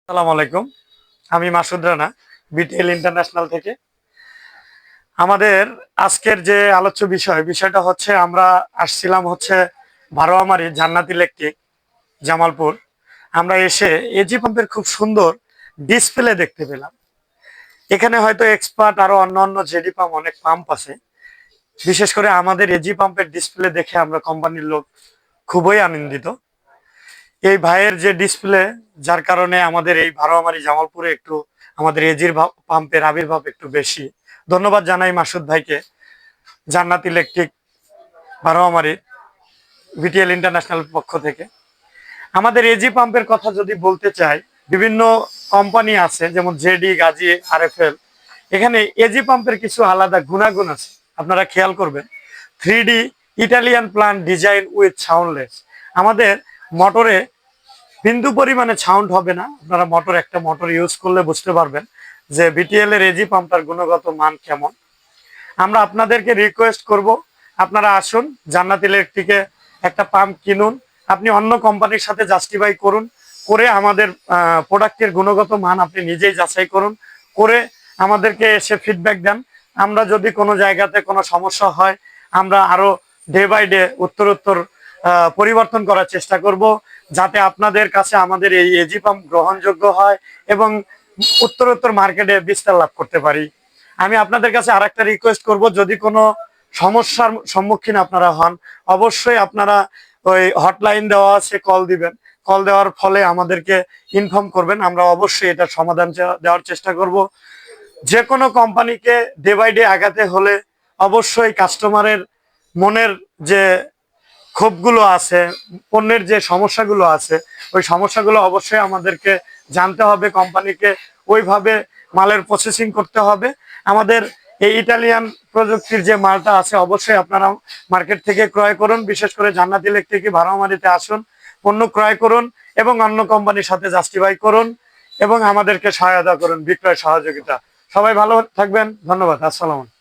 আসসালামু আলাইকুম। আমি মাসুদ রানা, বিটিএল ইন্টারন্যাশনাল থেকে। আমাদের আজকের যে আলোচ্য বিষয়টা হচ্ছে আমরা আসছিলাম হচ্ছে ভারোয়ামারি জান্নাত ইলেকট্রিক জামালপুর। আমরা এসে এজি পাম্পের খুব সুন্দর ডিসপ্লে দেখতে পেলাম। এখানে হয়তো এক্সপার্ট আরো অন্য জেডি পাম্প অনেক পাম্প আছে। বিশেষ করে আমাদের এজি পাম্পের ডিসপ্লে দেখে আমরা কোম্পানির লোক খুবই আনন্দিত। এই ভাইয়ের যে ডিসপ্লে, যার কারণে আমাদের এই ভারোয়ামারি জামালপুরে একটু আমাদের এজির পাম্পের আবির্ভাব একটু বেশি। ধন্যবাদ জানাই মাসুদ ভাইকে, জান্নাত ইলেকট্রিক ভারোয়ামারি বিটিএল ইন্টারন্যাশনাল পক্ষ থেকে। আমাদের এজি পাম্পের কথা যদি বলতে চাই, বিভিন্ন কোম্পানি আছে যেমন জেডি, গাজী, আরএফএল। এখানে এজি পাম্পের কিছু আলাদা গুণাগুণ আছে, আপনারা খেয়াল করবেন। 3D Italian plant design with soundless. আমাদের মোটরে বিন্দু পরিমাণে সাউন্ড হবে না। আপনারা একটা মোটর ইউজ করলে বুঝতে পারবেন যে বিটিএল এর এজি পাম্পটার গুণগত মান কেমন। আমরা আপনাদেরকে রিকোয়েস্ট করব, আপনারা আসুন জান্নাত ইলেকট্রিকে একটা পাম্প কিনুন। আপনি অন্য কোম্পানির সাথে জাস্টিফাই করুন, করে আমাদের প্রোডাক্টের গুণগত মান আপনি নিজেই যাচাই করুন, করে আমাদেরকে এসে ফিডব্যাক দেন। আমরা যদি কোনো জায়গাতে কোনো সমস্যা হয়, আমরা আরো ডে বাই ডে উত্তরোত্তর পরিবর্তন করার চেষ্টা করব, যাতে আপনাদের কাছে আমাদের এই এজি পাম্প গ্রহণযোগ্য হয় এবং উত্তরোত্তর মার্কেটে বিস্তার লাভ করতে পারি। আমি আপনাদের কাছে আরেকটা রিকোয়েস্ট করব, যদি কোনো সমস্যার সম্মুখীন আপনারা হন, অবশ্যই আপনারা ওই হটলাইন দেওয়া আছে, কল দিবেন। কল দেওয়ার ফলে আমাদেরকে ইনফর্ম করবেন, আমরা অবশ্যই এটার সমাধান দেওয়ার চেষ্টা করব। যে কোনো কোম্পানিকে ডে বাই ডে আগাতে হলে অবশ্যই কাস্টমারের মনের যে ক্ষোভগুলো আছে, পণ্যের যে সমস্যাগুলো আছে, ওই সমস্যাগুলো অবশ্যই আমাদেরকে জানতে হবে, কোম্পানিকে ওইভাবে মালের প্রসেসিং করতে হবে। আমাদের এই ইটালিয়ান প্রযুক্তির যে মালটা আছে অবশ্যই আপনারা মার্কেট থেকে ক্রয় করুন। বিশেষ করে জান্নাত ইলেকট্রিক ভারোয়ামারিতে আসুন, পণ্য ক্রয় করুন এবং অন্য কোম্পানির সাথে জাস্টিফাই করুন এবং আমাদেরকে সহায়তা করুন, বিক্রয় সহযোগিতা। সবাই ভালো থাকবেন, ধন্যবাদ, আসসালাম।